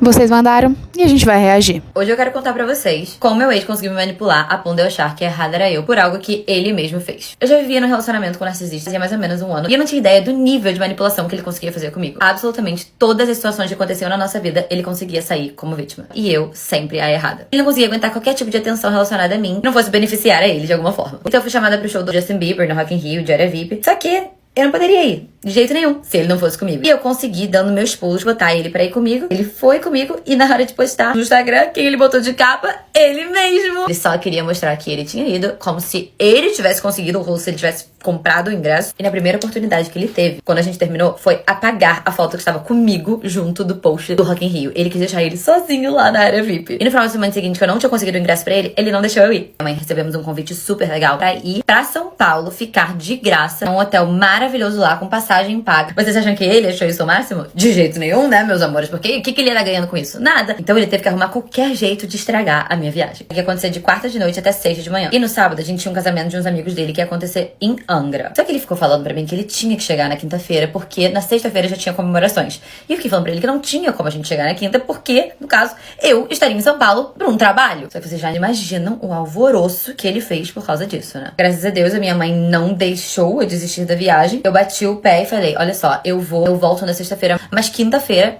Vocês mandaram e a gente vai reagir. Hoje eu quero contar pra vocês como meu ex conseguiu me manipular a ponto de eu achar que errada era eu por algo que ele mesmo fez. Eu já vivia num relacionamento com narcisistas há mais ou menos um ano e eu não tinha ideia do nível de manipulação que ele conseguia fazer comigo. Absolutamente todas as situações que aconteciam na nossa vida, ele conseguia sair como vítima. E eu sempre a errada. Ele não conseguia aguentar qualquer tipo de atenção relacionada a mim que não fosse beneficiar a ele de alguma forma. Então eu fui chamada pro show do Justin Bieber no Rock in Rio, de área VIP. Só que eu não poderia ir, de jeito nenhum, se ele não fosse comigo. E eu consegui, dando meus pulos, botar ele pra ir comigo. Ele foi comigo e na hora de postar no Instagram, quem ele botou de capa? Ele mesmo! Ele só queria mostrar que ele tinha ido, como se ele tivesse conseguido, ou se ele tivesse comprado o ingresso. E na primeira oportunidade que ele teve, quando a gente terminou, foi apagar a foto que estava comigo junto do post do Rock in Rio. Ele quis deixar ele sozinho lá na área VIP. E no final da semana seguinte, que eu não tinha conseguido o ingresso pra ele não deixou eu ir. Minha mãe recebemos um convite super legal pra ir pra São Paulo, ficar de graça num hotel maravilhoso lá, com passagem paga. Vocês acham que ele achou isso o máximo? De jeito nenhum, né, meus amores? Porque o que ele ia ganhando com isso? Nada. Então ele teve que arrumar qualquer jeito de estragar a minha viagem. Que ia acontecer de quarta de noite até sexta de manhã. E no sábado a gente tinha um casamento de uns amigos dele que ia acontecer em Angra. Só que ele ficou falando pra mim que ele tinha que chegar na quinta-feira, porque na sexta-feira já tinha comemorações. E eu fiquei falando pra ele que não tinha como a gente chegar na quinta, porque, no caso, eu estaria em São Paulo pra um trabalho. Só que vocês já imaginam o alvoroço que ele fez por causa disso, né? Graças a Deus, a minha mãe não deixou eu desistir da viagem. Eu bati o pé e falei, olha só, eu volto na sexta-feira, mas quinta-feira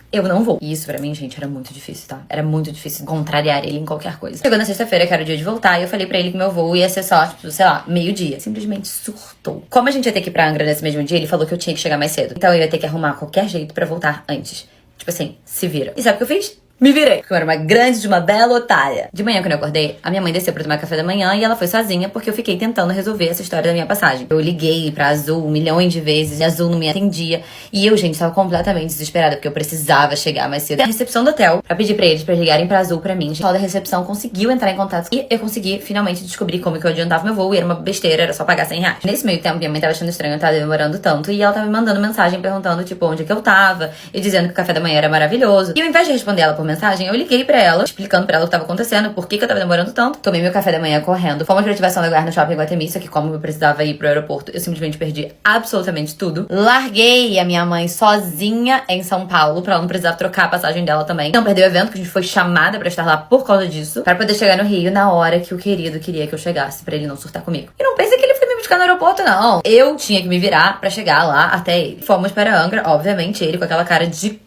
eu não vou. E isso pra mim, gente, era muito difícil, tá? Era muito difícil contrariar ele em qualquer coisa. Chegou na sexta-feira, que era o dia de voltar, e eu falei pra ele que meu voo ia ser só, tipo, sei lá, meio-dia. Simplesmente surtou. Como a gente ia ter que ir pra Angra nesse mesmo dia, ele falou que eu tinha que chegar mais cedo. Então eu ia ter que arrumar qualquer jeito pra voltar antes. Tipo assim, se vira. E sabe o que eu fiz? Me virei. Porque eu era uma grande de uma bela otária. De manhã, quando eu acordei, a minha mãe desceu pra tomar café da manhã e ela foi sozinha porque eu fiquei tentando resolver essa história da minha passagem. Eu liguei pra Azul milhões de vezes e a Azul não me atendia. E eu, gente, tava completamente desesperada porque eu precisava chegar mais cedo. A recepção do hotel pra pedir pra eles pra ligarem pra Azul pra mim. O pessoal da recepção conseguiu entrar em contato e eu consegui finalmente descobrir como que eu adiantava meu voo e era uma besteira, era só pagar R$100. Nesse meio tempo, minha mãe tava achando estranho, eu tava demorando tanto e ela tava me mandando mensagem perguntando, tipo, onde que eu tava e dizendo que o café da manhã era maravilhoso. E ao invés de responder ela por mensagem, eu liguei pra ela, explicando pra ela o que tava acontecendo, por que eu tava demorando tanto. Tomei meu café da manhã correndo. Fomos pra ativação legal no shopping Guatemi, só que como eu precisava ir pro aeroporto, eu simplesmente perdi absolutamente tudo. Larguei a minha mãe sozinha em São Paulo, pra ela não precisar trocar a passagem dela também. Não perdeu o evento, que a gente foi chamada pra estar lá por causa disso, pra poder chegar no Rio na hora que o querido queria que eu chegasse, pra ele não surtar comigo. E não pense que ele foi me buscar no aeroporto, não. Eu tinha que me virar pra chegar lá até ele. Fomos para Angra, obviamente, ele com aquela cara de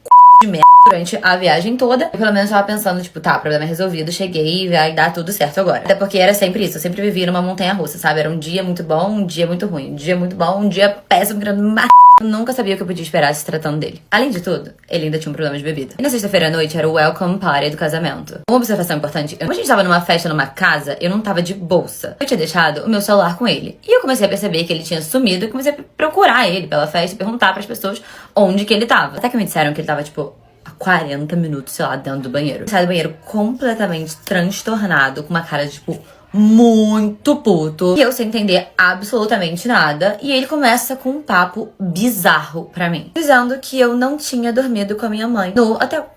merda durante a viagem toda. Eu pelo menos tava pensando, tipo, tá, problema resolvido, cheguei e vai dar tudo certo agora. Até porque era sempre isso, eu sempre vivia numa montanha-russa, sabe? Era um dia muito bom, um dia muito ruim, um dia muito bom, um dia péssimo, querendo me matar. Eu nunca sabia o que eu podia esperar se tratando dele. Além de tudo, ele ainda tinha um problema de bebida. E na sexta-feira à noite era o welcome party do casamento. Uma observação importante, como a gente tava numa festa numa casa, eu não tava de bolsa. Eu tinha deixado o meu celular com ele. E eu comecei a perceber que ele tinha sumido e comecei a procurar ele pela festa e perguntar pras pessoas onde que ele tava. Até que me disseram que ele tava, tipo, 40 minutos, sei lá, dentro do banheiro. Sai do banheiro completamente transtornado, com uma cara de, tipo, muito puto. E eu sem entender absolutamente nada. E ele começa com um papo bizarro pra mim, dizendo que eu não tinha dormido com a minha mãe no hotel.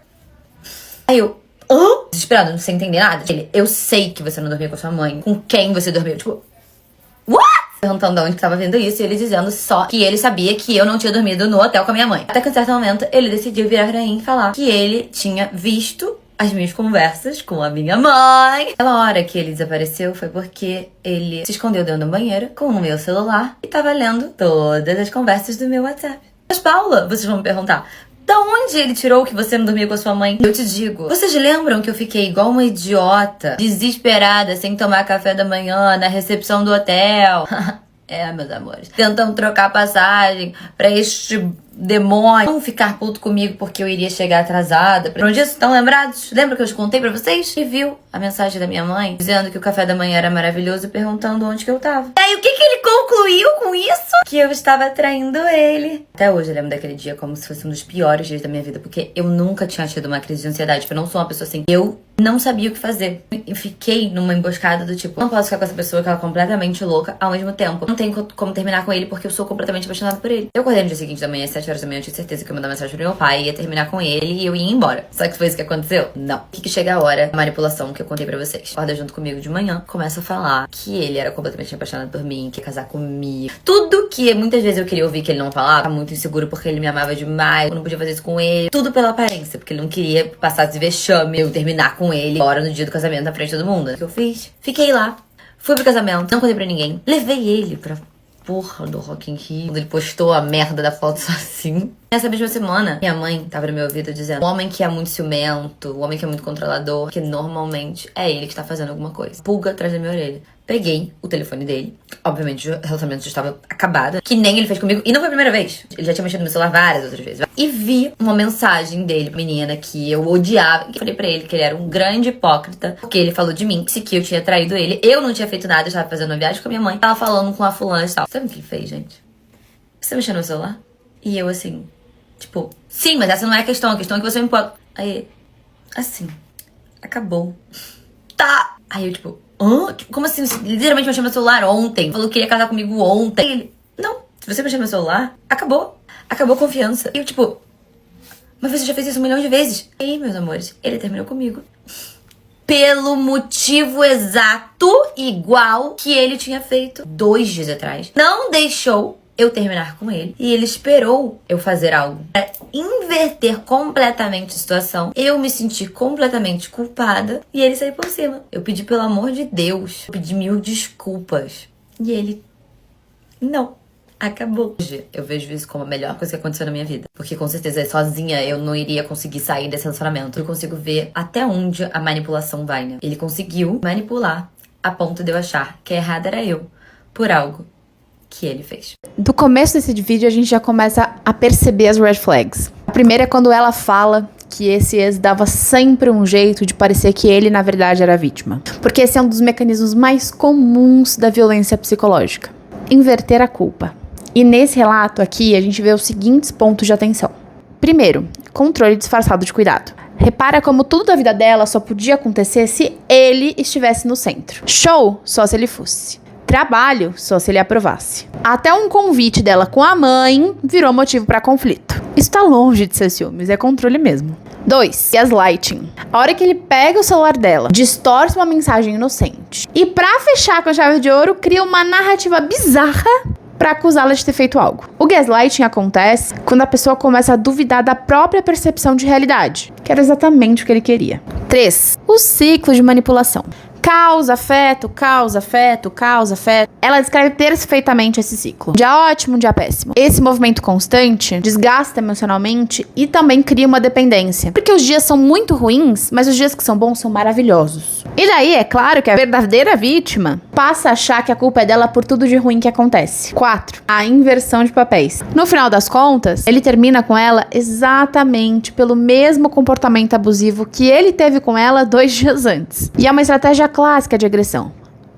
Aí eu... desesperado, não sei entender nada. Ele, eu sei que você não dormiu com a sua mãe. Com quem você dormiu? Tipo... What? Perguntando de onde que tava vendo isso, e ele dizendo só que ele sabia que eu não tinha dormido no hotel com a minha mãe. Até que em certo momento ele decidiu virar pra mim e falar que ele tinha visto as minhas conversas com a minha mãe. Aquela hora que ele desapareceu foi porque ele se escondeu dentro do banheiro com o meu celular e tava lendo todas as conversas do meu WhatsApp. Mas Paula, vocês vão me perguntar, da onde ele tirou que você não dormia com a sua mãe? Eu te digo, vocês lembram que eu fiquei igual uma idiota, desesperada, sem tomar café da manhã, na recepção do hotel? É, meus amores, tentando trocar passagem pra este demônio não ficar puto comigo porque eu iria chegar atrasada. Pra onde isso? Estão lembrados? Lembra que eu te contei pra vocês? E viu a mensagem da minha mãe dizendo que o café da manhã era maravilhoso e perguntando onde que eu tava. E aí, o que ele concluiu com isso? Que eu estava traindo ele. Até hoje eu lembro daquele dia como se fosse um dos piores dias da minha vida, porque eu nunca tinha tido uma crise de ansiedade, porque eu não sou uma pessoa assim. Eu não sabia o que fazer. Eu fiquei numa emboscada do tipo, não posso ficar com essa pessoa que ela é completamente louca ao mesmo tempo. Não tenho como terminar com ele porque eu sou completamente apaixonada por ele. Eu acordei no dia seguinte da manhã, às 7 horas da manhã, eu tinha certeza que eu ia mandar mensagem pro meu pai, ia terminar com ele e eu ia embora. Só que foi isso que aconteceu? Não. O que chega a hora, a manipulação que eu contei pra vocês. Acorda junto comigo de manhã, começa a falar que ele era completamente apaixonado por mim, que ia casar comigo. Tudo que muitas vezes eu queria ouvir que ele não falava, muito inseguro porque ele me amava demais, eu não podia fazer isso com ele. Tudo pela aparência, porque ele não queria passar esse vexame, eu terminar com ele agora no dia do casamento na frente de todo mundo. O que eu fiz? Fiquei lá, fui pro casamento, não contei pra ninguém. Levei ele pra porra do Rock in Rio, quando ele postou a merda da foto sozinho. Nessa mesma semana, minha mãe tava no meu ouvido dizendo: o homem que é muito ciumento, o homem que é muito controlador, que normalmente é ele que tá fazendo alguma coisa. Pulga atrás da minha orelha. Peguei o telefone dele. Obviamente, o relacionamento já estava acabado. Que nem ele fez comigo. E não foi a primeira vez. Ele já tinha mexido no meu celular várias outras vezes. E vi uma mensagem dele, menina, que eu odiava. E falei pra ele que ele era um grande hipócrita. Porque ele falou de mim, que eu tinha traído ele. Eu não tinha feito nada, eu estava fazendo uma viagem com a minha mãe. Tava falando com a fulana e tal. Sabe o que ele fez, gente? Você mexeu no meu celular? E eu assim, tipo, sim, mas essa não é a questão é que você me pode. Aí, assim, acabou. Tá. Aí eu, tipo, como assim? Você literalmente mexeu no meu celular ontem. Falou que queria casar comigo ontem. Ele, não, se você mexer no meu celular, acabou. Acabou a confiança. E eu, tipo, mas você já fez isso 1 milhão de vezes. E aí, meus amores, ele terminou comigo. Pelo motivo exato, igual que ele tinha feito 2 dias atrás. Não deixou eu terminar com ele. E ele esperou eu fazer algo pra inverter completamente a situação. Eu me senti completamente culpada. E ele saiu por cima. Eu pedi pelo amor de Deus. Eu pedi 1000 desculpas. E ele, não. Acabou. Hoje eu vejo isso como a melhor coisa que aconteceu na minha vida. Porque com certeza sozinha eu não iria conseguir sair desse relacionamento. Eu consigo ver até onde a manipulação vai, né? Ele conseguiu manipular a ponto de eu achar que a errada era eu por algo que ele fez. Do começo desse vídeo a gente já começa a perceber as red flags. A primeira é quando ela fala que esse ex dava sempre um jeito de parecer que ele, na verdade, era a vítima. Porque esse é um dos mecanismos mais comuns da violência psicológica. Inverter a culpa. E nesse relato aqui, a gente vê os seguintes pontos de atenção. Primeiro, controle disfarçado de cuidado. Repara como tudo da vida dela só podia acontecer se ele estivesse no centro. Show, só se ele fosse. Trabalho, só se ele aprovasse. Até um convite dela com a mãe virou motivo para conflito. Isso tá longe de ser ciúmes, é controle mesmo. 2. Gaslighting. A hora que ele pega o celular dela, distorce uma mensagem inocente e pra fechar com a chave de ouro, cria uma narrativa bizarra pra acusá-la de ter feito algo. O gaslighting acontece quando a pessoa começa a duvidar da própria percepção de realidade, que era exatamente o que ele queria. 3. O ciclo de manipulação. Causa afeto, causa afeto, causa afeto. Ela descreve perfeitamente esse ciclo. Dia ótimo, dia péssimo. Esse movimento constante desgasta emocionalmente e também cria uma dependência. Porque os dias são muito ruins, mas os dias que são bons são maravilhosos. E daí, é claro que a verdadeira vítima passa a achar que a culpa é dela por tudo de ruim que acontece. 4. A inversão de papéis. No final das contas, ele termina com ela exatamente pelo mesmo comportamento abusivo que ele teve com ela 2 dias antes. E é uma estratégia clássica de agressão.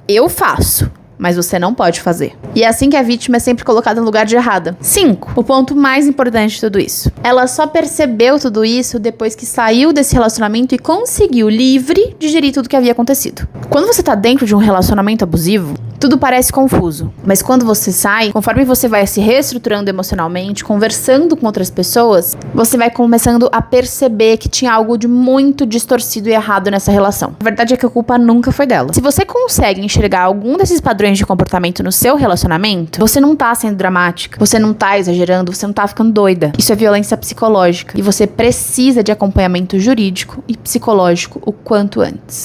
Eu faço, mas você não pode fazer. E é assim que a vítima é sempre colocada no lugar de errada. 5. O ponto mais importante de tudo isso. Ela só percebeu tudo isso depois que saiu desse relacionamento e conseguiu, livre, digerir tudo que havia acontecido. Quando você tá dentro de um relacionamento abusivo, tudo parece confuso. Mas quando você sai, conforme você vai se reestruturando emocionalmente, conversando com outras pessoas, você vai começando a perceber que tinha algo de muito distorcido e errado nessa relação. A verdade é que a culpa nunca foi dela. Se você consegue enxergar algum desses padrões de comportamento no seu relacionamento, você não tá sendo dramática, você não tá exagerando, você não tá ficando doida. Isso é violência psicológica e você precisa de acompanhamento jurídico e psicológico o quanto antes.